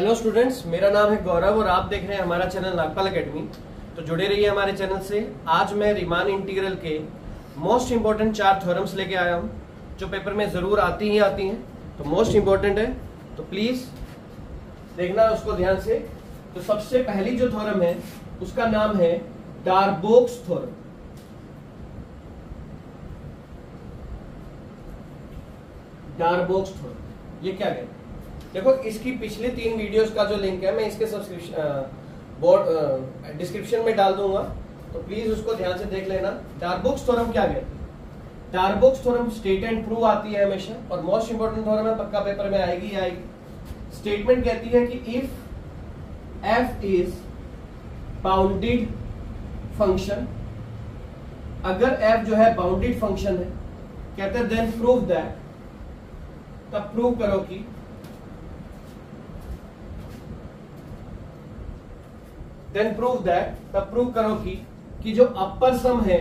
Hello students, मेरा नाम है गौरव और आप देख रहे हैं हमारा चैनल नागपाल एकेडमी। तो जुड़े रहिए हमारे चैनल से। आज मैं रीमान इंटीग्रल के मोस्ट इंपोर्टेंट 4 थ्योरम्स लेके आया हूं जो पेपर में जरूर आती हैं, तो मोस्ट इंपोर्टेंट है, तो प्लीज देखना उसको ध्यान से। तो सबसे पहली जो थ्योरम है उसका नाम है डार्बोक्स थ्योरम। डार्बोक्स थ्योरम ये क्या कहते हैं? देखो, इसकी पिछली 3 वीडियोस का जो लिंक है मैं इसके सब्सक्रिप्शन डिस्क्रिप्शन में डाल दूंगा, तो प्लीज उसको ध्यान से देख लेना। डार्बोक्स थ्योरम क्या कहते हैं? डार्बोक्स थ्योरम स्टेट एंड प्रूव आती है हमेशा, और मोस्ट इंपोर्टेंट थ्योरम है, पक्का पेपर में आएगी। स्टेटमेंट कहती है कि if f is bounded function, अगर f जो है बाउंडेड फंक्शन है, कहते हैं देन प्रूव दैट, तब प्रूव करो कि तब प्रूव करो कि जो अपर सम है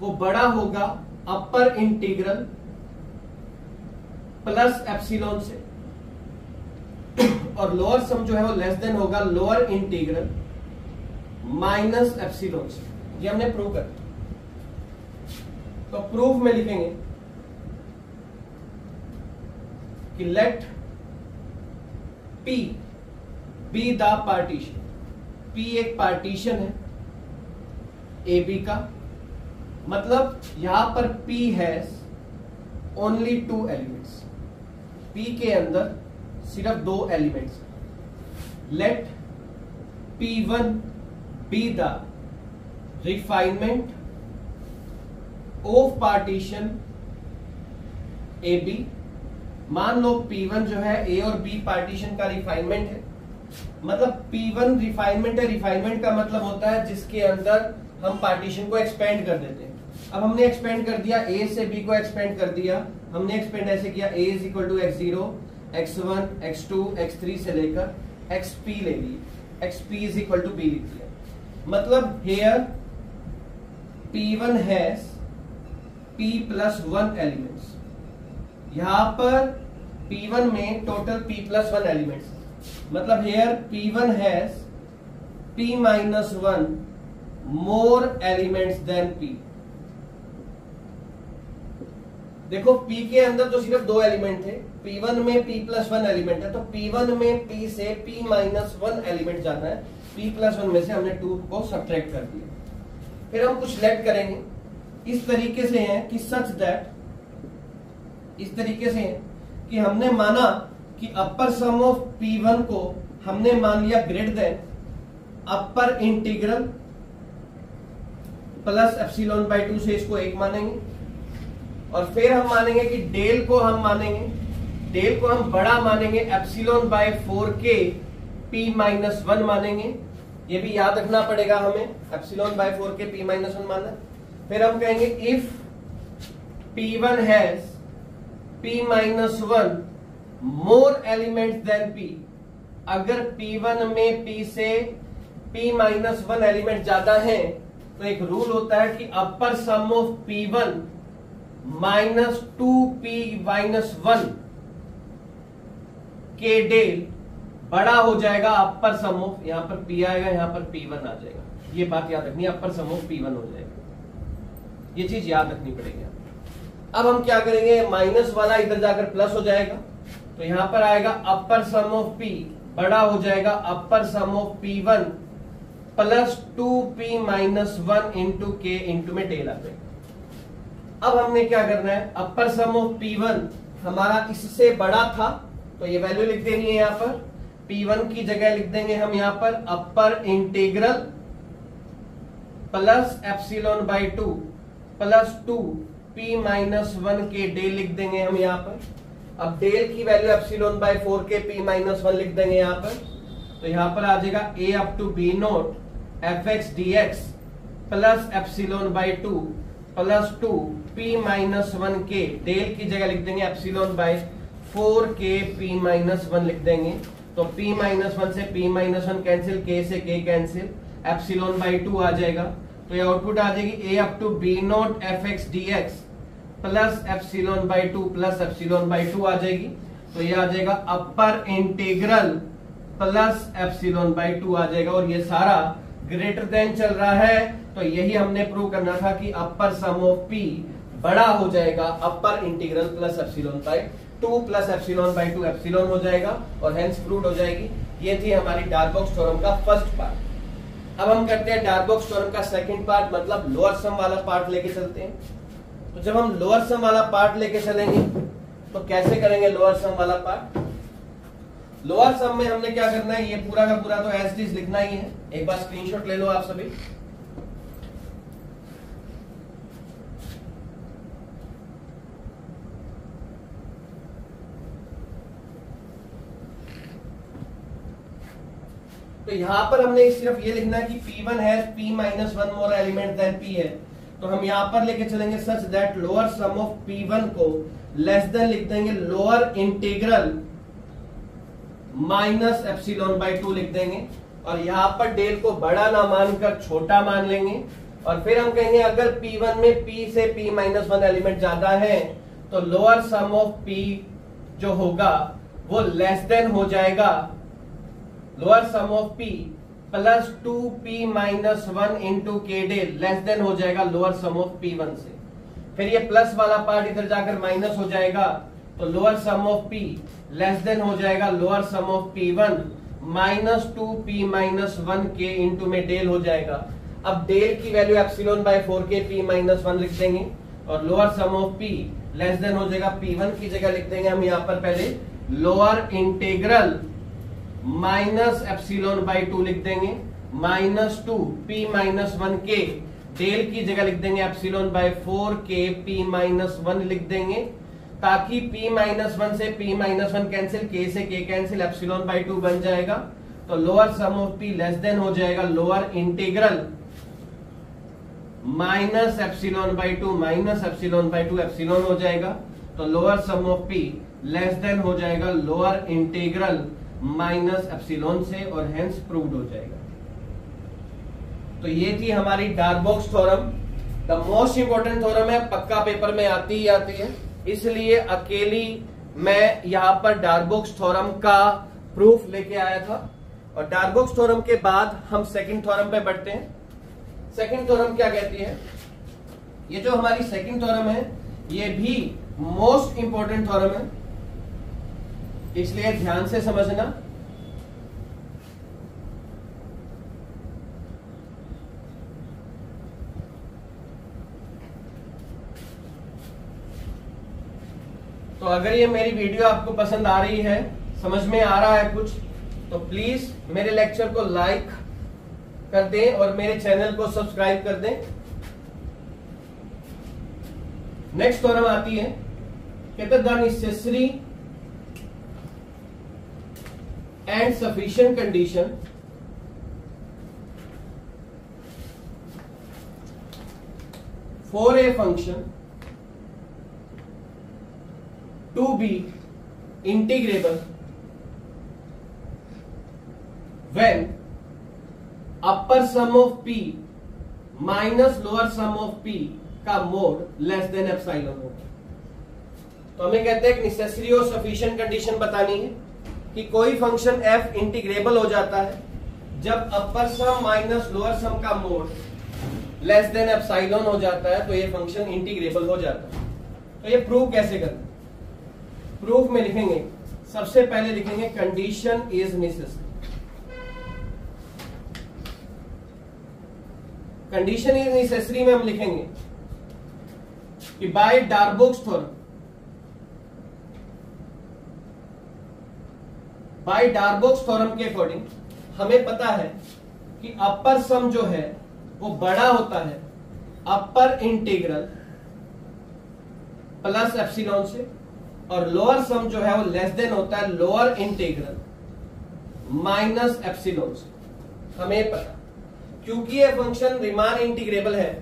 वो बड़ा होगा अपर इंटीग्रल प्लस एप्सिलॉन से, और लोअर सम जो है वो लेस देन होगा लोअर इंटीग्रल माइनस एप्सिलॉन से। ये हमने प्रूव कर दिया। तो प्रूफ में लिखेंगे कि let P be the partition. P एक पार्टीशन है ए बी का, मतलब यहां पर P has only 2 elements. P के अंदर सिर्फ 2 elements. Let P1 be the refinement of partition a b. मान लो P1 जो है A और B पार्टीशन का रिफाइनमेंट है, मतलब P1 रिफाइनमेंट है। रिफाइनमेंट का मतलब होता है जिसके अंदर हम पार्टीशन को एक्सपेंड कर देते हैं। अब हमने एक्सपेंड कर दिया, A से B को एक्सपेंड कर दिया। हमने एक्सपेंड ऐसे किया, A is equal to x0, x1, x2, x3 से लेकर xp ले लिए, xp is equal to b लिख दिया। मतलब here P1 has P plus 1 elements. यहां पर P1 में टोटल P प्लस 1 एलिमेंट्स, मतलब here P1 has P minus 1 more elements than P। देखो, P के अंदर तो सिर्फ 2 एलिमेंट थे, P1 में P प्लस 1 एलिमेंट है, तो P1 में P से P माइनस 1 एलिमेंट जाना है। P प्लस 1 में से हमने 2 को सब्ट्रैक्ट कर दिया। फिर हम कुछ लेट करेंगे, इस तरीके से है कि सच दैट, इस तरीके से है कि हमने माना कि अपर सम ऑफ P1 को हमने मान लिया greater than upper integral plus epsilon by 2 से इसको 1 मानेंगे, और फिर हम मानेंगे कि डेल को हम बड़ा मानेंगे, epsilon bye 4k P minus 1 मानेंगे। ये भी याद रखना पड़ेगा हमें, epsilon bye 4k P minus 1 माना। फिर हम कहेंगे if P1 has P minus 1 more elements than P। अगर P1 में P से P माइनस 1 एलिमेंट ज्यादा है, तो एक रूल होता है कि upper sum of P1 minus 2P minus 1 के डेल बड़ा हो जाएगा अपर सम ऑफ, यहां पर P आएगा, यहां पर P1 आ जाएगा। ये बात याद रखनी है, अपर सम ऑफ P1 हो जाएगा, ये चीज याद रखनी पड़ेगी। अब हम क्या करेंगे, माइनस वाला इधर जाकर प्लस हो जाएगा, तो यहां पर आएगा अपर सम ऑफ P बड़ा हो जाएगा upper sum of P1 plus 2P minus 1 into k into में डेल आ जाएगा। अब हमने क्या करना है, अपर सम ऑफ P1 हमारा इससे बड़ा था, तो ये वैल्यू लिख देनी है। यहां पर P1 की जगह लिख देंगे हम यहां पर अपर integral plus epsilon by 2 plus 2P minus 1 के डेल लिख देंगे हम यहां पर। अब डेल की value epsilon bye 4k P minus 1 लिख देंगे यहां पर, तो यहां पर आ जाएगा a up to b note fx dx plus epsilon by 2 plus 2P minus 1 के डेल की जगह लिख देंगे epsilon bye 4k P minus 1 लिख देंगे। तो P माइनस 1 से P माइनस 1 कैंसिल, k से k कैंसिल, एप्सिलॉन बाय 2 आ जाएगा। तो ये आउटपुट आ जाएगी a up to b note fx dx plus epsilon by 2 plus epsilon by 2 आ जाएगी। तो ये आ जाएगा upper integral plus epsilon by 2 आ जाएगा, और ये सारा ग्रेटर देन चल रहा है। तो यही हमने प्रूव करना था कि अपर सम ऑफ पी बड़ा हो जाएगा upper integral plus epsilon by 2 plus epsilon by 2 epsilon हो जाएगा और हेंस प्रूव्ड हो जाएगी। ये थी हमारी डार्बॉक्स थ्योरम का फर्स्ट पार्ट। अब हम करते हैं डार्बॉक्स थ्योरम का सेकंड पार्ट, मतलब लोअर सम वाला पार्ट लेके चलते हैं। तो जब हम लोअर सम वाला पार्ट लेके चलेंगे तो कैसे करेंगे लोअर सम वाला पार्ट? लोअर सम में हमने क्या करना है, ये पूरा का पूरा तो एज इट इज लिखना ही है। एक बार स्क्रीनशॉट ले लो आप सभी। तो यहां पर हमने सिर्फ ये लिखना है कि P1 has P minus 1 more element than P है। तो हम यहां पर लेके चलेंगे such that lower sum of P1 को लेस देन लिख देंगे lower integral minus epsilon by 2 लिख देंगे, और यहां पर डेल को बड़ा ना मानकर छोटा मान लेंगे। और फिर हम कहेंगे अगर P1 में P से P माइनस 1 एलिमेंट ज्यादा है तो लोअर सम ऑफ P जो होगा वो लेस देन हो जाएगा lower sum of P plus 2P minus 1 into के डेल, लेस देन हो जाएगा लोअर सम ऑफ P1 से। फिर ये प्लस वाला पार्ट इधर जाकर माइनस हो जाएगा, तो lower sum of P less than हो जाएगा lower sum of P1 minus 2P minus 1 के इंटू में डेल हो जाएगा। अब डेल की value epsilon bye 4K P minus 1 लिख देंगे, और lower sum of P less than हो जाएगा P1 की जगह लिख देंगे हम यहाँ पर पहले lower integral minus epsilon by 2 लिख देंगे, माइनस 2P माइनस 1 के डेल की जगह लिख देंगे epsilon by 4K P minus 1 लिख देंगे, ताकि P माइनस 1 से P माइनस 1 कैंसिल, K से K कैंसिल, एप्सिलॉन बाई 2 बन जाएगा। तो lower sum of P less than हो जाएगा lower integral minus epsilon by 2 minus epsilon by 2 epsilon हो जाएगा। तो lower sum of P less than हो जाएगा लोअर इंटीग्रल माइनस एप्सिलॉन से, और हेंस प्रूव्ड हो जाएगा। तो ये थी हमारी Darboux theorem. The most important theorem है, पक्का पेपर में आती ही आती है, इसलिए अकेली मैं यहां पर डार्बॉक्स थ्योरम का प्रूफ लेके आया था। और डार्बॉक्स थ्योरम के बाद हम सेकंड थ्योरम पे बढ़ते हैं। सेकंड थ्योरम क्या कहती है? ये जो हमारी सेकंड थ्योरम है ये भी मोस्ट इंपोर्टेंट थ्योरम है, इसलिए ध्यान से समझना। तो अगर ये मेरी वीडियो आपको पसंद आ रही है, समझ में आ रहा है कुछ, तो प्लीज मेरे लेक्चर को लाइक कर दें और मेरे चैनल को सब्सक्राइब कर दें। नेक्स्ट थ्योरम आती है, कहते हैं the necessary and sufficient condition for a function to be integrable when upper sum of P minus lower sum of P का मोड लेस देन एप्सिलॉन होगा। तो हमें कहते हैं नेसेसरी और सफिशिएंट कंडीशन बतानी है कि कोई फंक्शन f इंटीग्रेबल हो जाता है जब अपर सम माइनस लोअर सम का मोड लेस देन एप्सिलॉन हो जाता है, तो ये फंक्शन इंटीग्रेबल हो जाता है। तो ये प्रूफ कैसे करना? प्रूफ में लिखेंगे, सबसे पहले लिखेंगे condition is necessary. Condition is necessary में हम लिखेंगे कि bye Darboux theorem, bye Darboux theorem के अकॉर्डिंग हमें पता है कि अपर सम जो है वो बड़ा होता है अपर इंटीग्रल प्लस एप्सिलॉन से, और लोअर सम जो है वो लेस देन होता है लोअर इंटीग्रल माइनस एप्सिलॉन से। हमें पता, क्योंकि ये फंक्शन रीमान इंटीग्रेबल है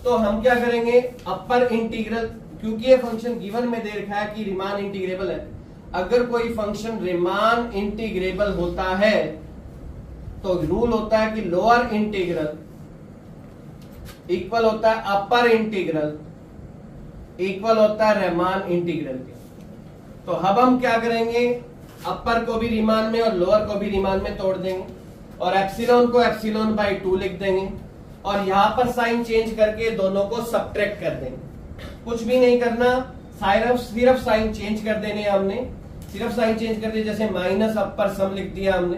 तो हम क्या करेंगे, अपर इंटीग्रल, क्योंकि ये फंक्शन गिवन में दे रखा है कि रीमान इंटीग्रेबल है, अगर कोई फंक्शन रीमान इंटीग्रेबल होता है तो रूल होता है कि लोअर इंटीग्रल इक्वल होता है अपर इंटीग्रल इक्वल होता है रीमान इंटीग्रल के। तो अब हम क्या करेंगे, अपर को भी रीमान में और लोअर को भी रीमान में तोड़ देंगे और एप्सिलॉन को एप्सिलॉन बाई 2 लिख देंगे और यहां पर साइन चेंज करके दोनों को सब्ट्रैक्ट कर देंगे। कुछ भी नहीं करना, सिर्फ साइन चेंज कर देने हमने, सिर्फ साइन चेंज कर दिया। जैसे माइनस अपर सम लिख दिया हमने,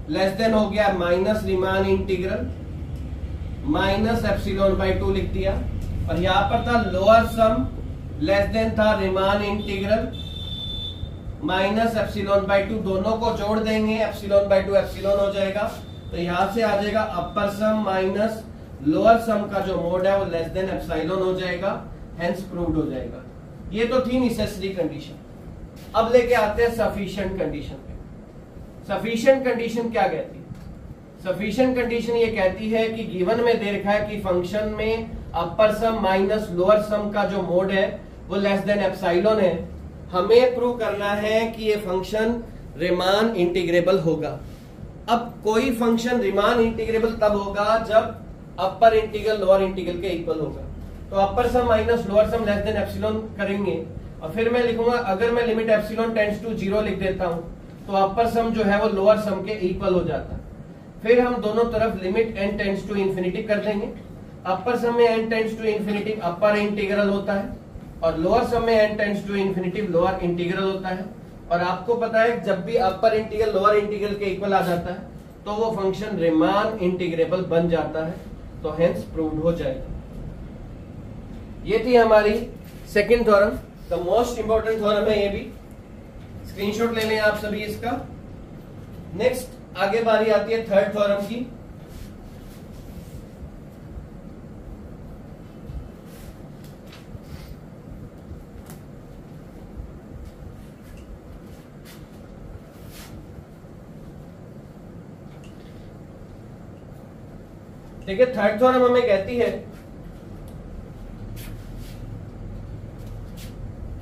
लेस देन हो गया minus Riemann integral minus epsilon by 2 लिख दिया और यहां पर था लोअर सम, लेस देन था Riemann integral minus epsilon by 2, दोनों को जोड़ देंगे, एप्सिलॉन बाई 2 एप्सिलॉन हो जाएगा। तो यहां से आ जाएगा अपर सम माइनस लोअर सम का जो मोड है वो लेस देन एप्सिलॉन हो जाएगा, हेंस प्रूव्ड हो जाएगा। ये तो थी नेसेसरी कंडीशन। अब लेके आते हैं सफिशिएंट कंडीशन पे। सफिशिएंट कंडीशन क्या कहती है? सफिशिएंट कंडीशन ये कहती है कि गिवन में दे रखा है कि फंक्शन में अपर सम माइनस लोअर सम का जो मोड है वो लेस देन एप्सिलॉन है। हमें प्रूव करना है कि ये फंक्शन रीमान इंटीग्रेबल होगा। अब कोई फंक्शन रीमान इंटीग्रेबल तब होगा जब अपर इंटीग्रल लोअर इंटीग्रल के इक्वल होगा। तो upper sum minus lower sum less than epsilon करेंगे और फिर मैं लिखूंगा, अगर मैं लिमिट एप्सिलॉन टेंड्स टू 0 लिख देता हूं तो अपर सम जो है वो लोअर सम के इक्वल हो जाता है। फिर हम दोनों तरफ limit n tends to infinity कर देंगे। अपर सम में n tends to infinity upper integral होता है और लोअर सम में n tends to infinity lower integral होता है। और आपको पता है जब भी अपर इंटीग्रल लोअर इंटीग्रल के इक्वल आ जाता है तो वो फंक्शन रीमान इंटीग्रेबल बन जाता है, तो हेंस प्रूव्ड हो जाएगा। ये थी हमारी second theorem, the most important theorem है ये भी। स्क्रीनशॉट ले लें आप सभी इसका। नेक्स्ट आगे बारी आती है थर्ड थ्योरम की। ठीक है, थर्ड थ्योरम हमें कहती है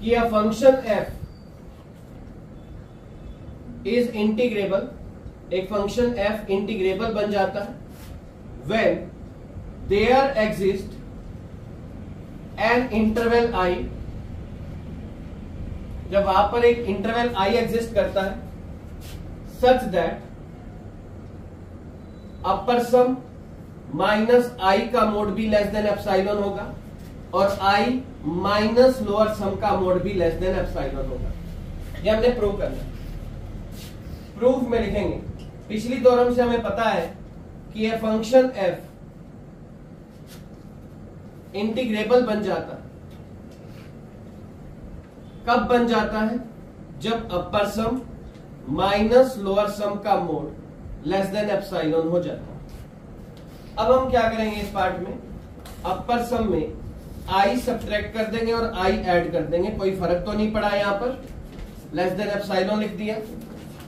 कि a function f is integrable, एक फंक्शन f इंटीग्रेबल बन जाता है when there exists an interval I, जब वहां पर एक इंटरवल I एग्जिस्ट करता है, such that upper sum minus I का मोड भी लेस देन एप्सिलॉन होगा और आई माइनस लोअर सम का मोड भी लेस देन एप्सिलॉन होगा। ये हमने प्रूव करना है। प्रूफ में लिखेंगे, पिछली थ्योरम से हमें पता है कि ये फंक्शन f इंटीग्रेबल बन जाता है। कब बन जाता है? जब अपर सम माइनस लोअर सम का मोड लेस देन एप्सिलॉन हो जाता है। अब हम क्या करेंगे इस पार्ट में, अपर सम में i सब्ट्रैक्ट कर देंगे और i ऐड कर देंगे, कोई फर्क तो नहीं पड़ा यहां पर, लेस देन एप्सिलॉन लिख दिया।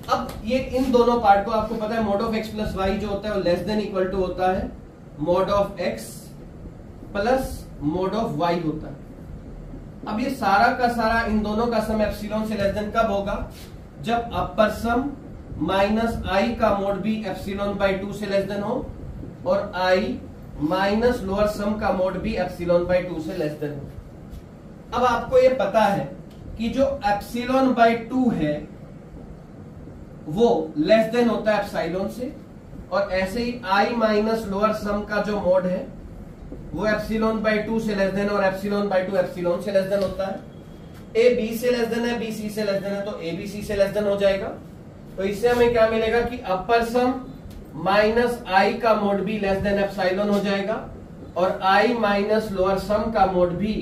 अब ये इन दोनों पार्ट को आपको पता है mod of x plus y जो होता है वो लेस देन इक्वल टू होता है mod of x plus mode of y होता है। अब ये सारा का सारा इन दोनों का सम एप्सिलॉन से लेस देन कब होगा? जब अपर सम माइनस i का मोड भी एप्सिलॉन बाई 2 से लेस देन हो और i माइनस लोअर सम का मोड भी एप्सिलॉन बाई 2 से लेस देन हो। अब आपको ये पता है कि जो एप्सिलॉन बाई 2 है वो लेस देन होता है एप्सिलॉन से, और ऐसे ही i माइनस लोअर सम का जो मोड है वो एप्सिलॉन बाई 2 से लेस देन और एप्सिलॉन बाई 2 एप्सिलॉन से लेस देन होता है। a b से लेस देन है, b c से लेस देन है, तो a b c से लेस देन हो जाएगा। तो इससे हमें क्या मिलेगा कि अपर सम माइनस i का मोड भी लेस देन एप्सिलॉन हो जाएगा और i माइनस लोअर सम का मोड भी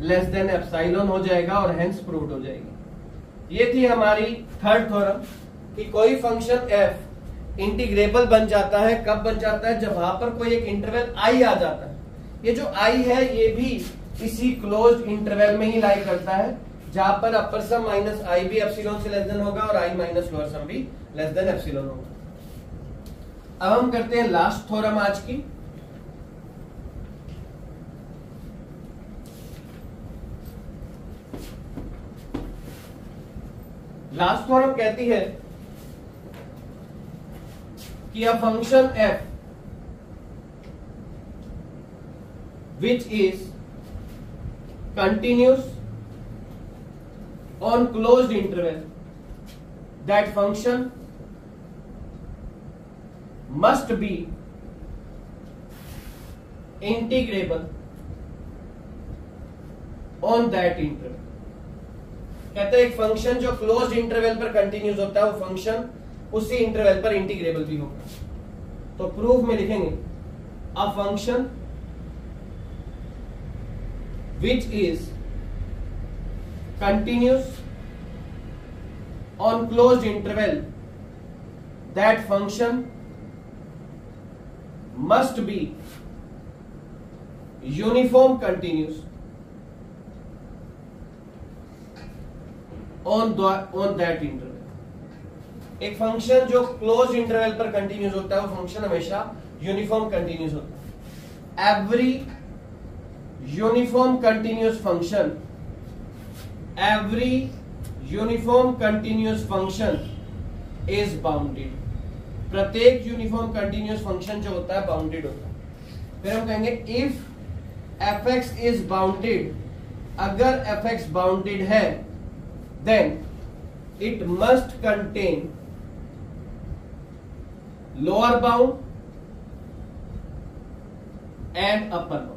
लेस देन एप्सिलॉन हो जाएगा और हेंस प्रूव्ड हो जाएगी। ये थी हमारी थर्ड थ्योरम कि कोई फंक्शन f इंटीग्रेबल बन जाता है। कब बन जाता है? जब वहां पर कोई एक इंटरवल i आ जाता है। ये जो i है ये भी इसी क्लोज्ड इंटरवल में ही लाई करता है जहां पर अपर सम माइनस i भी एप्सिलॉन से लेस देन होगा और i माइनस लोअर सम भी लेस देन एप्सिलॉन होगा। अब हम करते हैं लास्ट थ्योरम आज की। लास्ट थ्योरम कहती है कि a function f which is continuous on closed interval, that function must be integrable on that interval. कहते हैं एक फंक्शन जो क्लोज्ड इंटरवल पर कंटिन्यूस होता है वो फंक्शन उसी इंटरवल पर इंटीग्रेबल भी होगा। तो प्रूफ में लिखेंगे a function which is continuous on closed interval, that function must be uniform continuous on that interval. एक फंक्शन जो क्लोज इंटरवल पर कंटिन्यूस होता है वो फंक्शन हमेशा यूनिफॉर्म कंटिन्यूस होता है। Every uniform continuous function, every uniform continuous function is bounded. प्रत्येक यूनिफॉर्म कंटिन्यूस फंक्शन जो होता है बाउंडेड होता है। फिर हम कहेंगे इफ fx is bounded, अगर fx बाउंडेड है then it must contain lower bound and upper bound.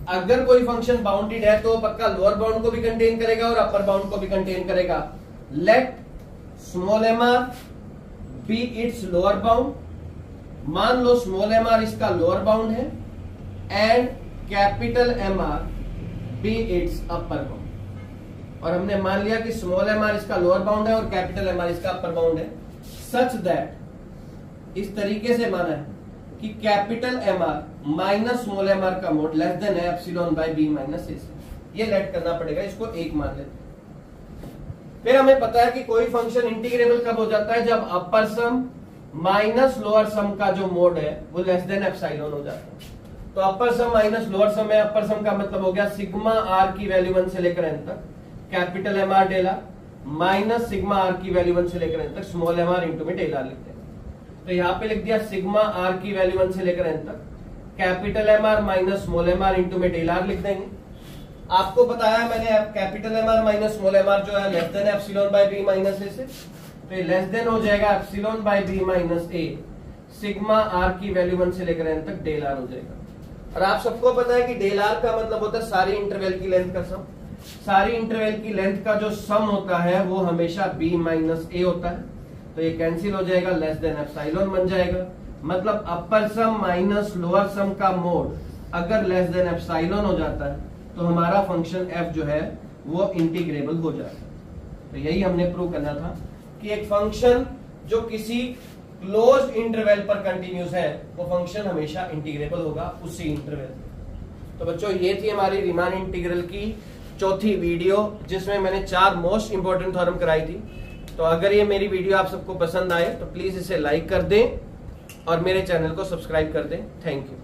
अगर कोई फंक्शन बाउंडेड है तो पक्का लोअर बाउंड को भी कंटेन करेगा और अपर बाउंड को भी कंटेन करेगा। Let small M R be its lower bound. मान लो स्मॉल एम आर इसका लोअर बाउंड है and capital M are be its upper bound. और हमने मान लिया कि स्मॉल एम आर इसका लोअर बाउंड है और कैपिटल एम आर इसका अपर बाउंड है, सच दैट इस तरीके से माना है कि capital M R minus small M r का मोड लेस देन है एप्सिलॉन बाय बी माइनस ए से। ये लेट करना पड़ेगा, इसको एक मान लेते हैं। फिर हमें पता है कि कोई फंक्शन इंटीग्रेबल कब हो जाता है, जब अपर सम माइनस लोअर सम का जो मोड है वो लेस देन एप्सिलॉन हो जाता है। तो अपर सम माइनस लोअर सम है, अपर सम का मतलब हो गया सिग्मा आर की वैल्यू 1 से लेकर एन तक capital M R del r minus sigma are की वैल्यू 1 से लेकर एन तक स्मॉल एम आर इंटू में डेल आर लिखते हैं। तो यहाँ पे लिख दिया सिग्मा आर की वैल्यू 1 से लेकर एन तक capital M R minus small M R into में डेल आर लिख देंगे। आपको बताया मैंने capital M R minus small M R जो है less than epsilon by B minus ए से, तो ये लेस देन हो जाएगा epsilon by B minus A sigma are की वैल्यू 1 से लेकर एन तक डेल आर हो जाएगा। और आप सबको पता है कि डेल आर का मतलब होता है सारी इंटरवल की लेंथ का सम। सारी इंटरवल की लेंथ का जो सम होता है वो हमेशा बी माइनस ए होता है, तो ये कैंसिल हो जाएगा, लेस देन एप्सिलॉन बन जाएगा। मतलब अपर सम माइनस लोअर सम का मोड अगर लेस देन एप्सिलॉन हो जाता है तो हमारा फंक्शन f जो है वो इंटीग्रेबल हो जाता है। तो यही हमने प्रूव करना था कि एक फंक्शन जो किसी क्लोज इंटरवल पर कंटिन्यूस है वो फंक्शन हमेशा इंटीग्रेबल होगा उसी इंटरवल। तो बच्चों ये थी हमारी रीमान इंटीग्रल की चौथी वीडियो जिसमें मैंने 4 मोस्ट इंपोर्टेंट थ्योरम कराई थी। तो अगर ये मेरी वीडियो आप सबको पसंद आए तो प्लीज इसे लाइक कर दें और मेरे चैनल को सब्सक्राइब कर दें। Thank you.